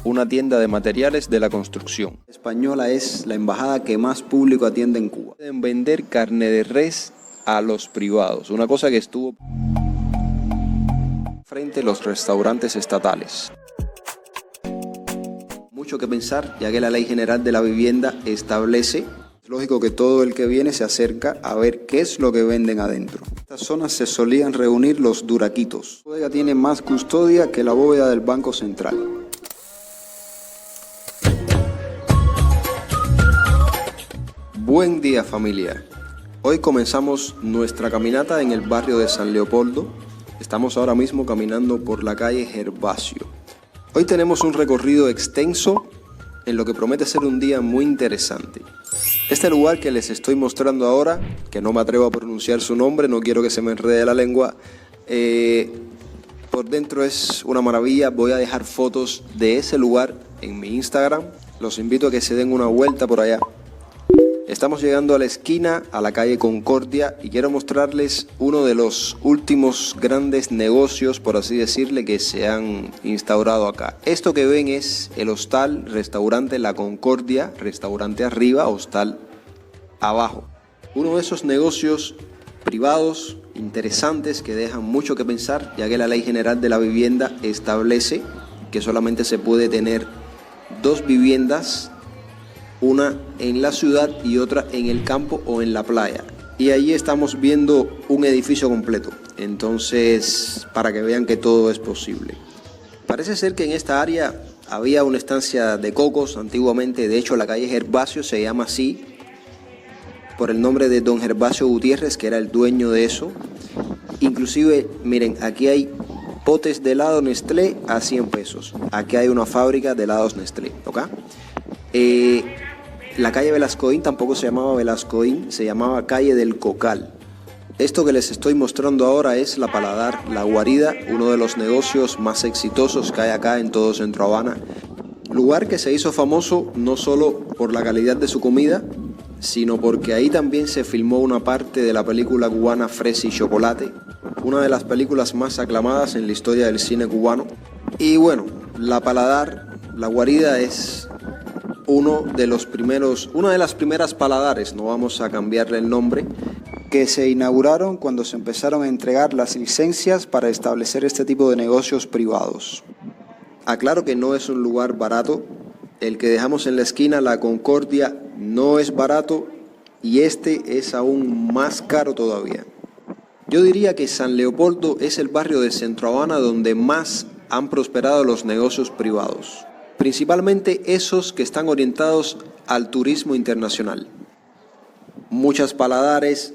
una tienda de materiales de la construcción. Española es la embajada que más público atiende en Cuba. Pueden vender carne de res a los privados, una cosa que estuvo frente a los restaurantes estatales. Mucho que pensar, ya que la Ley General de la Vivienda establece, es lógico que todo el que viene se acerca a ver qué es lo que venden adentro. En estas zonas se solían reunir los duraquitos. La bodega tiene más custodia que la bóveda del Banco Central. Buen día, familia. Hoy comenzamos nuestra caminata en el barrio de San Leopoldo. Estamos ahora mismo caminando por la calle Gervasio. Hoy tenemos un recorrido extenso en lo que promete ser un día muy interesante. Este lugar que les estoy mostrando ahora, que no me atrevo a pronunciar su nombre, no quiero que se me enrede la lengua, por dentro es una maravilla. Voy a dejar fotos de ese lugar en mi Instagram. Los invito a que se den una vuelta por allá. Estamos llegando a la esquina, a la calle Concordia, y quiero mostrarles uno de los últimos grandes negocios, por así decirle, que se han instaurado acá. Esto que ven es el hostal, restaurante La Concordia, restaurante arriba, hostal abajo. Uno de esos negocios privados interesantes que dejan mucho que pensar, ya que la Ley General de la Vivienda establece que solamente se puede tener 2 viviendas, una en la ciudad y otra en el campo o en la playa. Y allí estamos viendo un edificio completo. Entonces, para que vean que todo es posible. Parece ser que en esta área había una estancia de cocos antiguamente. De hecho, la calle Gervasio se llama así por el nombre de don Gervasio Gutiérrez, que era el dueño de eso. Inclusive, miren, aquí hay potes de helado Nestlé a 100 pesos. Aquí hay una fábrica de helados Nestlé, ¿ok? La calle Velascoín tampoco se llamaba Velascoín, se llamaba calle del Cocal. Esto que les estoy mostrando ahora es La Paladar, La Guarida, uno de los negocios más exitosos que hay acá en todo Centro Habana. Lugar que se hizo famoso no solo por la calidad de su comida, sino porque ahí también se filmó una parte de la película cubana Fresa y Chocolate, una de las películas más aclamadas en la historia del cine cubano. Y bueno, La Paladar, La Guarida es una de las primeras paladares, no vamos a cambiarle el nombre, que se inauguraron cuando se empezaron a entregar las licencias para establecer este tipo de negocios privados. Aclaro que no es un lugar barato. El que dejamos en la esquina, La Concordia, no es barato, y este es aún más caro todavía. Yo diría que San Leopoldo es el barrio de Centro Habana donde más han prosperado los negocios privados, principalmente esos que están orientados al turismo internacional. Muchas paladares,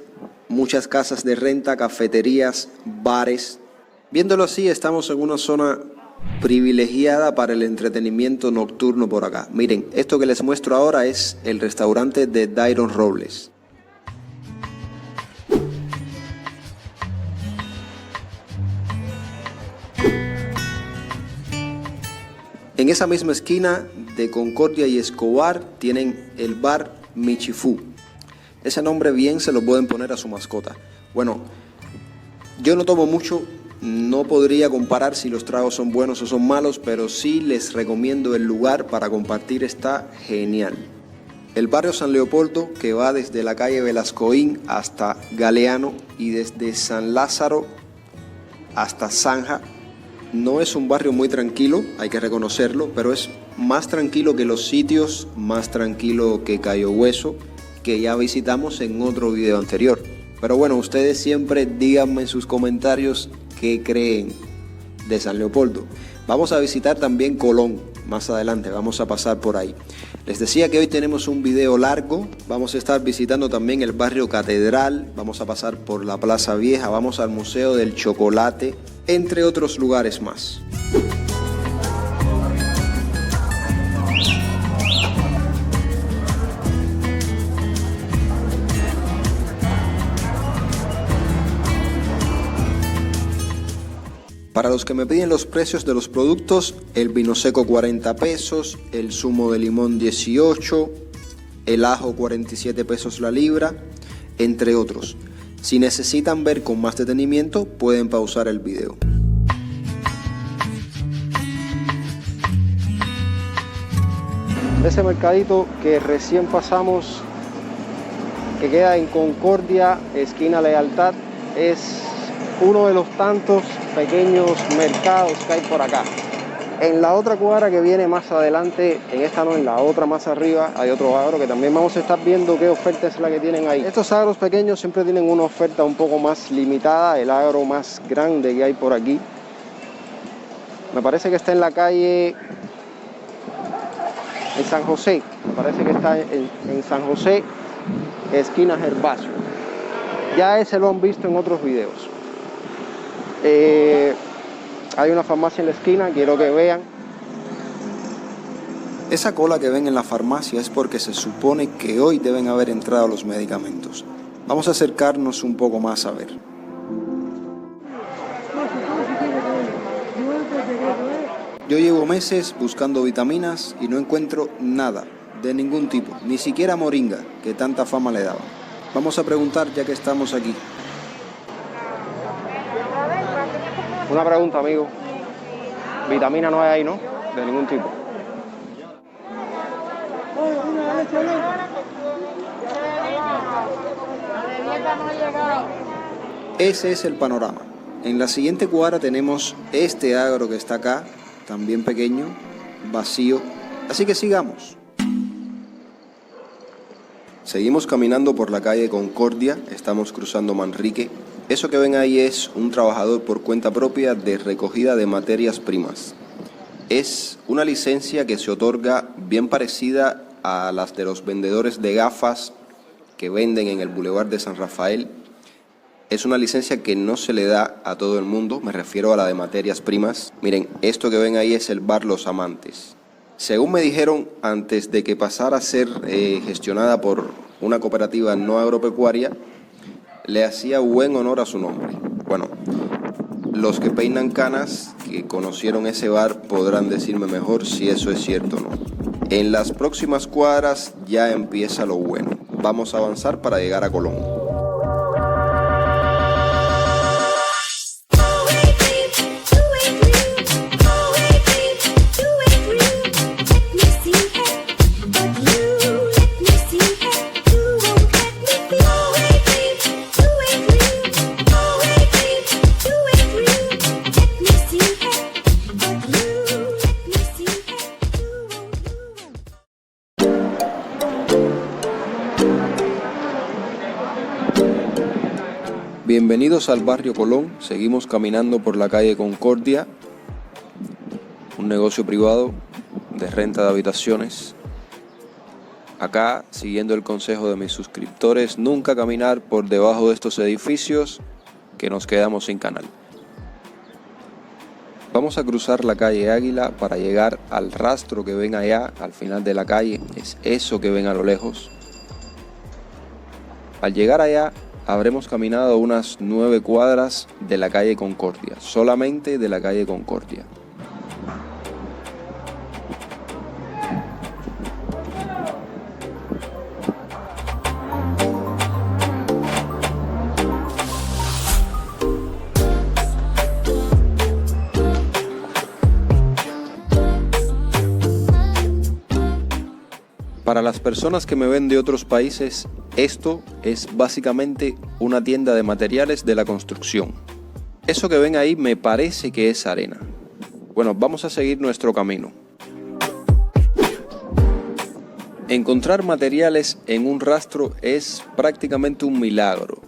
muchas casas de renta, cafeterías, bares. Viéndolo así, estamos en una zona privilegiada para el entretenimiento nocturno por acá. Miren, esto que les muestro ahora es el restaurante de Dairon Robles. En esa misma esquina de Concordia y Escobar tienen el bar Michifú. Ese nombre bien se lo pueden poner a su mascota. Bueno, yo no tomo mucho, no podría comparar si los tragos son buenos o son malos, pero sí les recomiendo el lugar para compartir, está genial. El barrio San Leopoldo, que va desde la calle Velascoín hasta Galeano y desde San Lázaro hasta Zanja, no es un barrio muy tranquilo, hay que reconocerlo, pero es más tranquilo que los sitios, más tranquilo que Cayo Hueso, que ya visitamos en otro video anterior. Pero bueno, ustedes siempre díganme en sus comentarios qué creen de San Leopoldo. Vamos a visitar también Colón más adelante, vamos a pasar por ahí. Les decía que hoy tenemos un video largo, vamos a estar visitando también el barrio Catedral, vamos a pasar por la Plaza Vieja, vamos al Museo del Chocolate, entre otros lugares más. Para los que me piden los precios de los productos, el vino seco 40 pesos, el zumo de limón 18, el ajo 47 pesos la libra, entre otros. Si necesitan ver con más detenimiento, pueden pausar el video. Ese mercadito que recién pasamos, que queda en Concordia, esquina Lealtad, es uno de los tantos pequeños mercados que hay por acá. En la otra cuadra que viene más adelante, en esta no, en la otra más arriba, hay otro agro que también vamos a estar viendo qué oferta es la que tienen ahí. Estos agros pequeños siempre tienen una oferta un poco más limitada. El agro más grande que hay por aquí, me parece que está en la calle, en San José, me parece que está en San José, esquina Gervasio. Ya ese lo han visto en otros videos. Hay una farmacia en la esquina, quiero que vean. Esa cola que ven en la farmacia es porque se supone que hoy deben haber entrado los medicamentos. Vamos a acercarnos un poco más a ver. Yo llevo meses buscando vitaminas y no encuentro nada, de ningún tipo, ni siquiera moringa, que tanta fama le daba. Vamos a preguntar ya que estamos aquí. Una pregunta, amigo. Vitamina no hay ahí, ¿no? De ningún tipo. Ese es el panorama. En la siguiente cuadra tenemos este agro que está acá, también pequeño, vacío. Así que sigamos. Seguimos caminando por la calle Concordia, estamos cruzando Manrique. Eso que ven ahí es un trabajador por cuenta propia de recogida de materias primas. Es una licencia que se otorga bien parecida a las de los vendedores de gafas que venden en el Boulevard de San Rafael. Es una licencia que no se le da a todo el mundo, me refiero a la de materias primas. Miren, esto que ven ahí es el bar Los Amantes. Según me dijeron, antes de que pasara a ser gestionada por una cooperativa no agropecuaria, le hacía buen honor a su nombre. Bueno, los que peinan canas, que conocieron ese bar, podrán decirme mejor si eso es cierto o no. En las próximas cuadras ya empieza lo bueno. Vamos a avanzar para llegar a Colón. Bienvenidos al barrio Colón, seguimos caminando por la calle Concordia, un negocio privado de renta de habitaciones. Acá, siguiendo el consejo de mis suscriptores, nunca caminar por debajo de estos edificios que nos quedamos sin canal. Vamos a cruzar la calle Águila para llegar al rastro que ven allá, al final de la calle, es eso que ven a lo lejos. Al llegar allá, habremos caminado unas 9 cuadras de la calle Concordia, solamente de la calle Concordia. Para las personas que me ven de otros países, esto es básicamente una tienda de materiales de la construcción. Eso que ven ahí me parece que es arena. Bueno, vamos a seguir nuestro camino. Encontrar materiales en un rastro es prácticamente un milagro.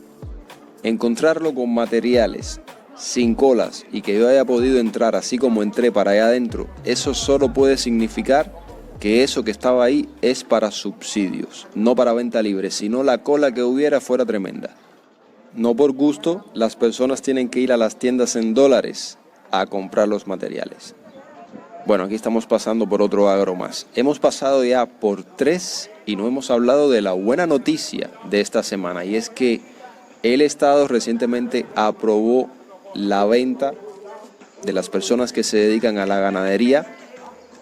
Encontrarlo con materiales, sin colas y que yo haya podido entrar así como entré para allá adentro, eso solo puede significar que eso que estaba ahí es para subsidios, no para venta libre, sino la cola que hubiera fuera tremenda. No por gusto, las personas tienen que ir a las tiendas en dólares a comprar los materiales. Bueno, aquí estamos pasando por otro agro más. Hemos pasado ya por 3 y no hemos hablado de la buena noticia de esta semana, y es que el Estado recientemente aprobó la venta de las personas que se dedican a la ganadería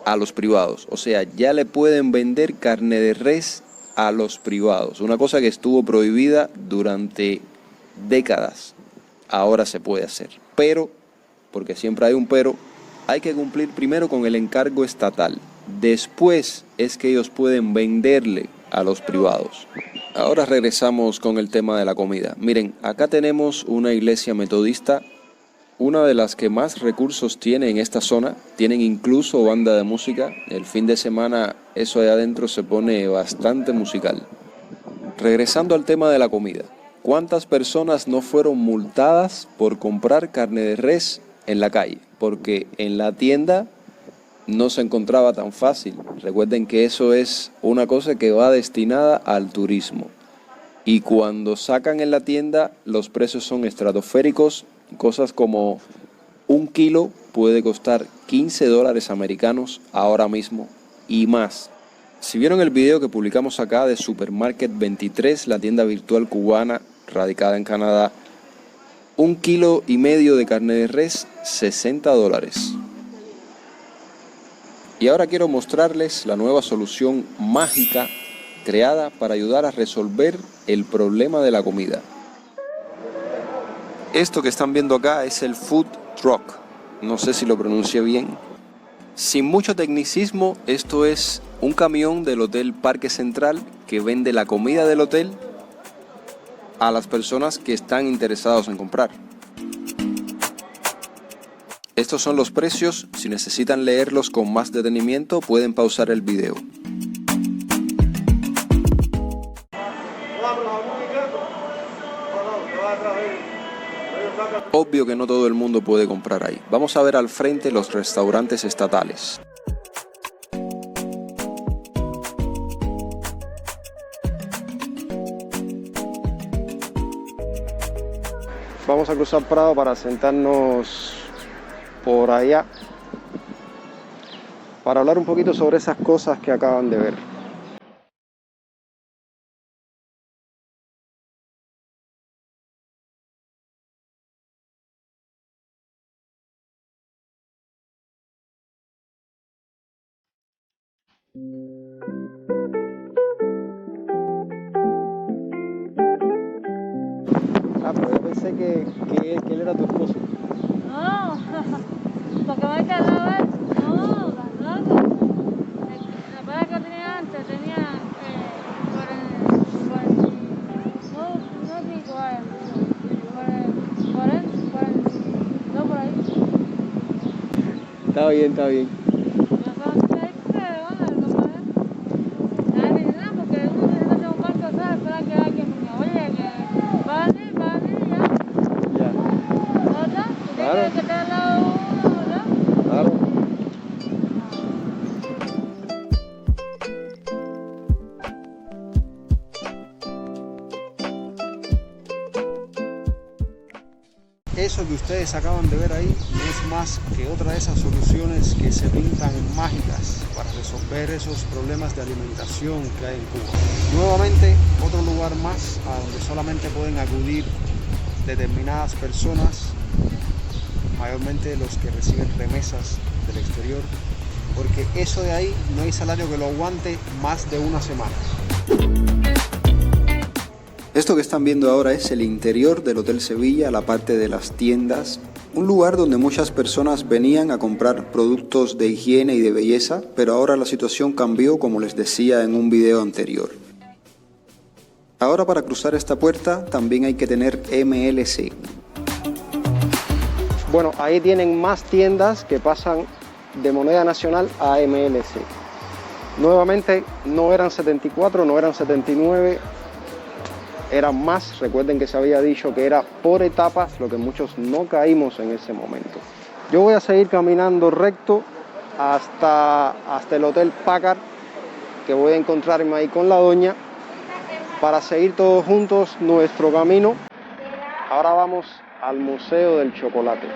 a los privados. O sea, ya le pueden vender carne de res a los privados. Una cosa que estuvo prohibida durante décadas. Ahora se puede hacer. Pero, porque siempre hay un pero, hay que cumplir primero con el encargo estatal Después es que ellos pueden venderle a los privados. Ahora regresamos con el tema de la comida. Miren, acá tenemos una iglesia metodista, una de las que más recursos tiene en esta zona. Tienen incluso banda de música. El fin de semana eso allá adentro se pone bastante musical. Regresando al tema de la comida. ¿Cuántas personas no fueron multadas por comprar carne de res en la calle? Porque en la tienda no se encontraba tan fácil. Recuerden que eso es una cosa que va destinada al turismo. Y cuando sacan en la tienda, los precios son estratosféricos. Cosas como un kilo puede costar $15 americanos ahora mismo y más. Si vieron el video que publicamos acá de Supermarket 23, la tienda virtual cubana radicada en Canadá, 1,5 kilos de carne de res, $60. Y ahora quiero mostrarles la nueva solución mágica creada para ayudar a resolver el problema de la comida. Esto que están viendo acá es el food truck. No sé si lo pronuncié bien. Sin mucho tecnicismo, esto es un camión del Hotel Parque Central que vende la comida del hotel a las personas que están interesados en comprar. Estos son los precios. Si necesitan leerlos con más detenimiento, pueden pausar el video. Obvio que no todo el mundo puede comprar ahí. Vamos a ver al frente los restaurantes estatales. Vamos a cruzar Prado para sentarnos por allá para hablar un poquito sobre esas cosas que acaban de ver. Ah, pero yo pensé que él era tu esposo. No, porque me quedaba él. No, tan loco. La pareja que tenía antes tenía no digo no por ahí. Está bien, está bien. Yo solo ahí porque no puede. Nadie ni nada, porque uno tiene que hacer un banco, ¿sabes? Esperar que alguien me oye, que vale, ya. Ya. ¿Verdad? Tú Claro. tienes que estar al lado de uno, ¿verdad? Claro. Eso que ustedes acaban de ver ahí no es más que otra de esas soluciones que se pintan mágicas para resolver esos problemas de alimentación que hay en Cuba. Nuevamente, otro lugar más a donde solamente pueden acudir determinadas personas, mayormente los que reciben remesas del exterior, porque eso de ahí no hay salario que lo aguante más de una semana. Esto que están viendo ahora es el interior del Hotel Sevilla, la parte de las tiendas, un lugar donde muchas personas venían a comprar productos de higiene y de belleza, pero ahora la situación cambió, como les decía en un video anterior. Ahora para cruzar esta puerta también hay que tener MLC. Bueno, ahí tienen más tiendas que pasan de moneda nacional a MLC. Nuevamente no eran 74, no eran 79, eran más. Recuerden que se había dicho que era por etapas, lo que muchos no caímos en ese momento. Yo voy a seguir caminando recto hasta el Hotel Packard, que voy a encontrarme ahí con la doña para seguir todos juntos nuestro camino. Ahora vamos al Museo del Chocolate.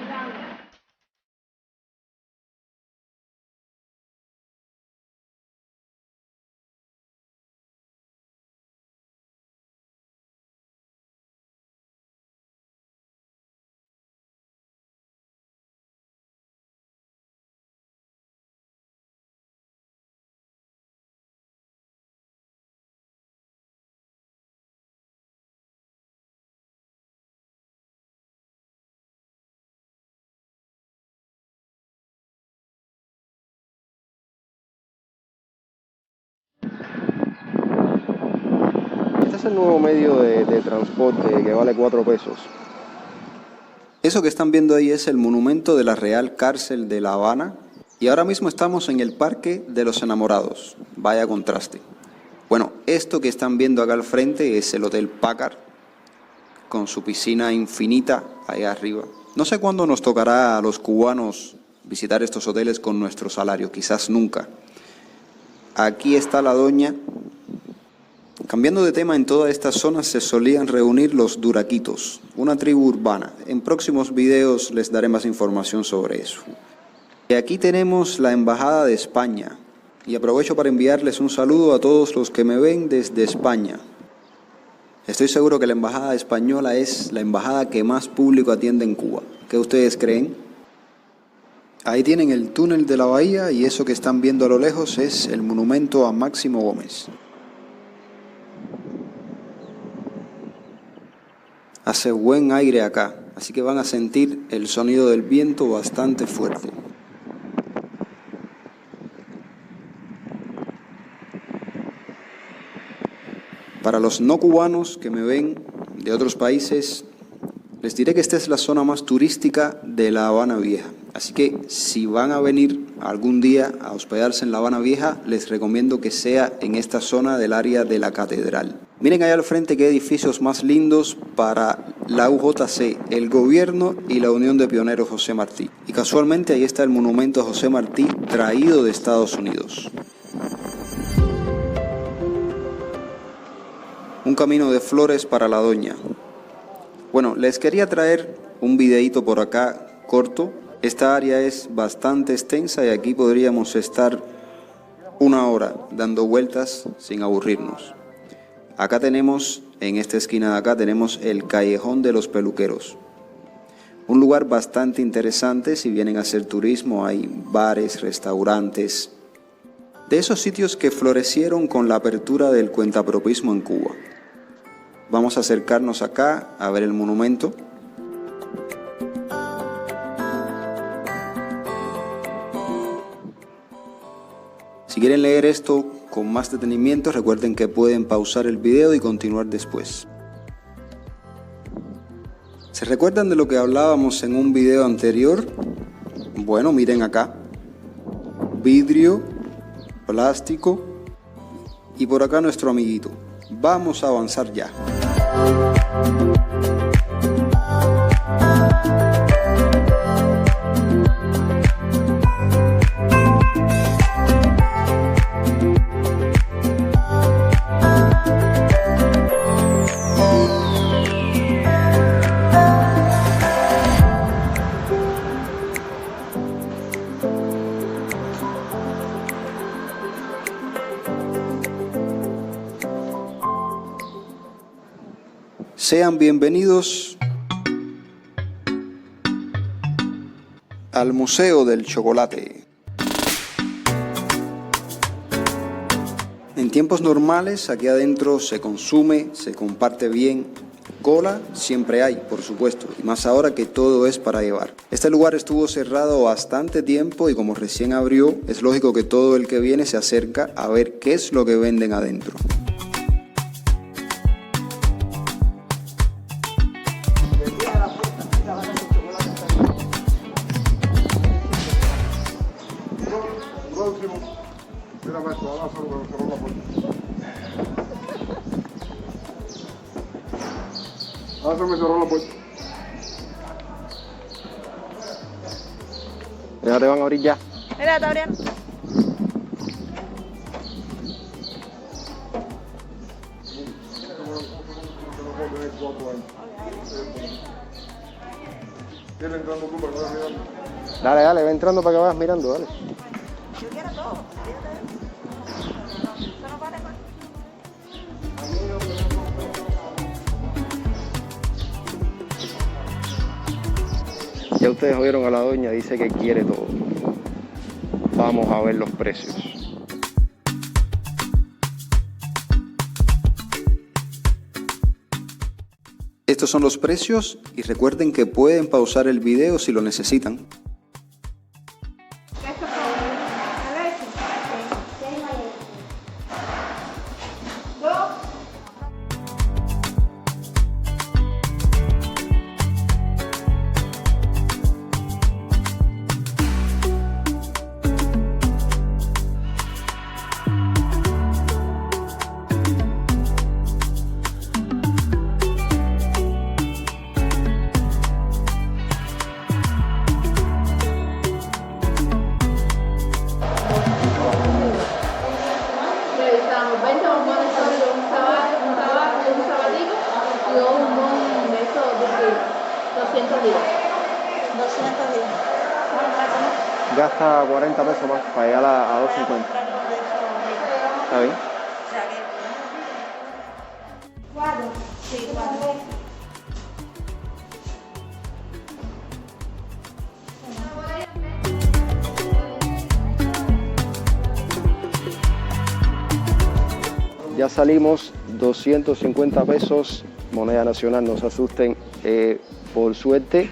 es el nuevo medio de transporte que vale 4 pesos. Eso que están viendo ahí es el monumento de la Real Cárcel de La Habana y ahora mismo estamos en el Parque de los Enamorados. Vaya contraste. Bueno, esto que están viendo acá al frente es el Hotel Packard con su piscina infinita allá arriba. No sé cuándo nos tocará a los cubanos visitar estos hoteles con nuestro salario, quizás nunca. Aquí está la doña. Cambiando de tema, en toda esta zona se solían reunir los duraquitos, una tribu urbana. En próximos videos les daré más información sobre eso. Y aquí tenemos la Embajada de España. Y aprovecho para enviarles un saludo a todos los que me ven desde España. Estoy seguro que la Embajada española es la embajada que más público atiende en Cuba. ¿Qué ustedes creen? Ahí tienen el túnel de la bahía y eso que están viendo a lo lejos es el monumento a Máximo Gómez. Hace buen aire acá, así que van a sentir el sonido del viento bastante fuerte. Para los no cubanos que me ven de otros países, les diré que esta es la zona más turística de La Habana Vieja. Así que si van a venir algún día a hospedarse en La Habana Vieja, les recomiendo que sea en esta zona del área de la Catedral. Miren allá al frente qué edificios más lindos para la UJC, el gobierno y la Unión de Pioneros José Martí. Y casualmente ahí está el monumento a José Martí traído de Estados Unidos. Un camino de flores para la doña. Bueno, les quería traer un videíto por acá corto. Esta área es bastante extensa y aquí podríamos estar 1 hora dando vueltas sin aburrirnos. Acá tenemos, en esta esquina de acá, tenemos el Callejón de los Peluqueros. Un lugar bastante interesante si vienen a hacer turismo. Hay bares, restaurantes, de esos sitios que florecieron con la apertura del cuentapropismo en Cuba. Vamos a acercarnos acá a ver el monumento. Si quieren leer esto con más detenimiento, recuerden que pueden pausar el video y continuar después. ¿Se recuerdan de lo que hablábamos en un video anterior? Bueno, miren acá. Vidrio, plástico y por acá nuestro amiguito. Vamos a avanzar ya. Sean bienvenidos al Museo del Chocolate. En tiempos normales aquí adentro se consume, se comparte bien. Cola siempre hay, por supuesto, y más ahora que todo es para llevar. Este lugar estuvo cerrado bastante tiempo y como recién abrió, es lógico que todo el que viene se acerca a ver qué es lo que venden adentro. Me cerró la puerta. Ya te van a abrir ya. Mira, está abriendo. Dale, dale, ve entrando para que vayas mirando, dale. Yo quiero todo. Ya ustedes oyeron a la doña, dice que quiere todo. Vamos a ver los precios. Estos son los precios y recuerden que pueden pausar el video si lo necesitan. 210. 210. Gasta 40 pesos más para llegar a 2.50. ¿Está bien? ¿Cuadro? Sí, cuadro. Ya salimos, 250 pesos, moneda nacional, no se asusten. Por suerte,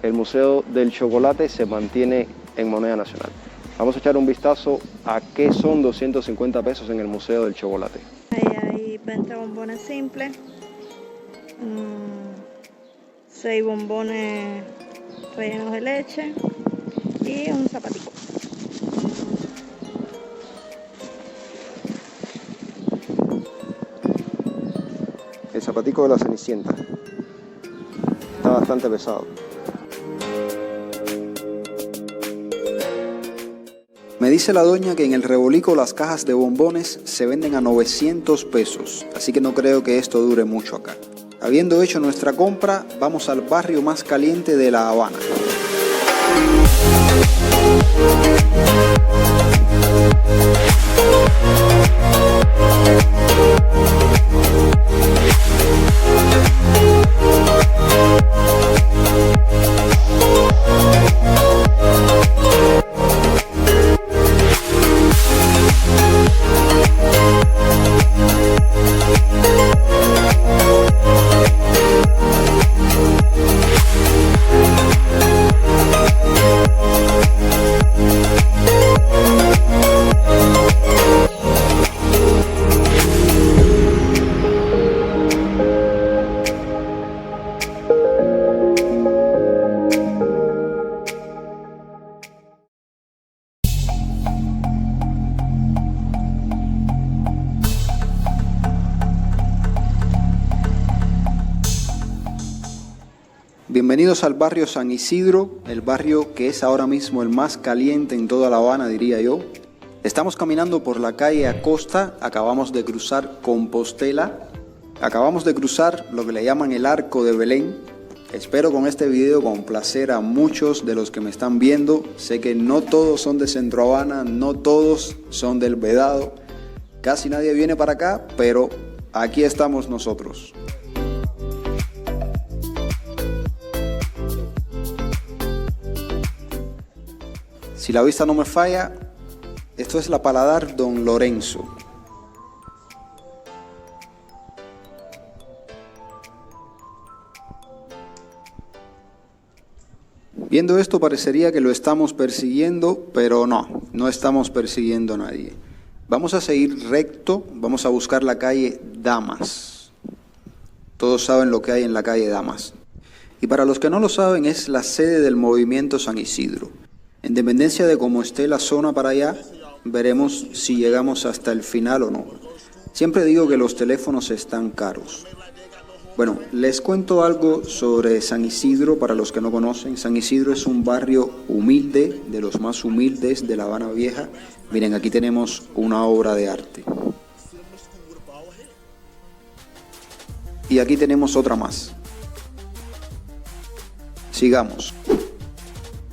el Museo del Chocolate se mantiene en moneda nacional. Vamos a echar un vistazo a qué son 250 pesos en el Museo del Chocolate. Hay 20 bombones simples, 6 bombones rellenos de leche y un zapatico. El zapatico de la Cenicienta. Está bastante pesado. Me dice la doña que en el Rebolico las cajas de bombones se venden a 900 pesos, así que no creo que esto dure mucho acá. Habiendo hecho nuestra compra, vamos al barrio más caliente de La Habana. Bienvenidos al barrio San Isidro, el barrio que es ahora mismo el más caliente en toda La Habana, diría yo. Estamos caminando por la calle Acosta, acabamos de cruzar Compostela, acabamos de cruzar lo que le llaman el Arco de Belén. Espero con este video complacer a muchos de los que me están viendo. Sé que no todos son de Centro Habana, no todos son del Vedado, casi nadie viene para acá, pero aquí estamos nosotros. Si la vista no me falla, esto es la Paladar Don Lorenzo. Viendo esto parecería que lo estamos persiguiendo, pero no estamos persiguiendo a nadie. Vamos a seguir recto, vamos a buscar la calle Damas. Todos saben lo que hay en la calle Damas. Y para los que no lo saben, es la sede del movimiento San Isidro. En dependencia de cómo esté la zona para allá, veremos si llegamos hasta el final o no. Siempre digo que los teléfonos están caros. Bueno, les cuento algo sobre San Isidro para los que no conocen. San Isidro es un barrio humilde, de los más humildes de La Habana Vieja. Miren, aquí tenemos una obra de arte. Y aquí tenemos otra más. Sigamos.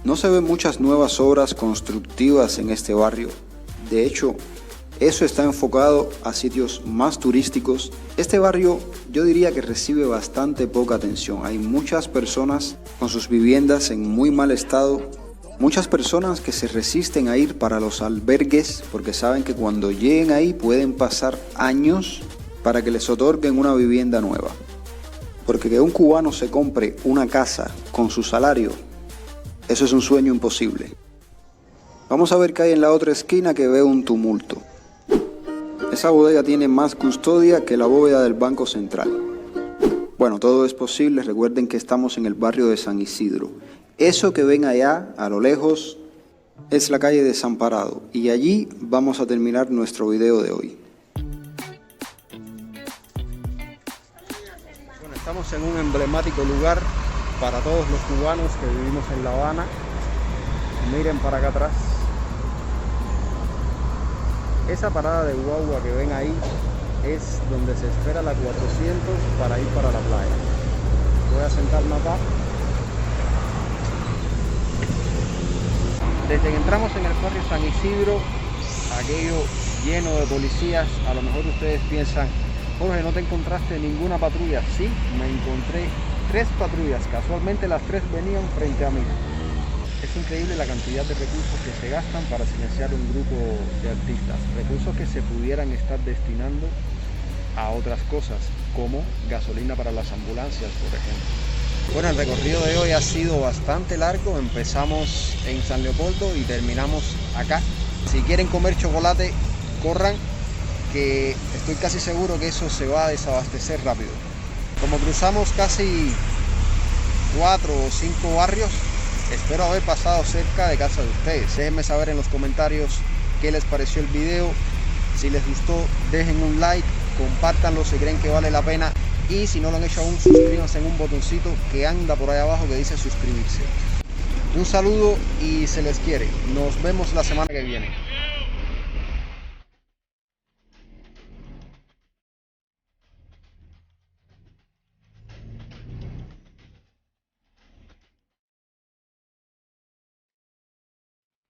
No se ven muchas nuevas obras constructivas en este barrio. De hecho, eso está enfocado a sitios más turísticos. Este barrio yo diría que recibe bastante poca atención. Hay muchas personas con sus viviendas en muy mal estado. Muchas personas que se resisten a ir para los albergues porque saben que cuando lleguen ahí pueden pasar años para que les otorguen una vivienda nueva. Porque que un cubano se compre una casa con su salario, eso es un sueño imposible. Vamos a ver qué hay en la otra esquina, que veo un tumulto. Esa bodega tiene más custodia que la bóveda del Banco Central. Bueno, todo es posible. Recuerden que estamos en el barrio de San Isidro. Eso que ven allá, a lo lejos, es la calle Desamparado. Y allí vamos a terminar nuestro video de hoy. Bueno, estamos en un emblemático lugar para todos los cubanos que vivimos en La Habana. Miren para acá atrás. Esa parada de guagua que ven ahí es donde se espera la 400 para ir para la playa. Voy a sentarme acá Desde que entramos en el barrio San Isidro, aquello lleno de policías, a lo mejor ustedes piensan, Jorge, ¿no te encontraste ninguna patrulla? Sí, me encontré 3 patrullas, casualmente las 3 venían frente a mí. Es increíble la cantidad de recursos que se gastan para silenciar un grupo de artistas, recursos que se pudieran estar destinando a otras cosas, como gasolina para las ambulancias, por ejemplo. Bueno, el recorrido de hoy ha sido bastante largo, empezamos en San Leopoldo y terminamos acá. Si quieren comer chocolate, corran, que estoy casi seguro que eso se va a desabastecer rápido. Como cruzamos casi 4 o 5 barrios, espero haber pasado cerca de casa de ustedes. Déjenme saber en los comentarios qué les pareció el video. Si les gustó, dejen un like, compártanlo si creen que vale la pena. Y si no lo han hecho aún, suscríbanse en un botoncito que anda por ahí abajo que dice suscribirse. Un saludo y se les quiere. Nos vemos la semana que viene.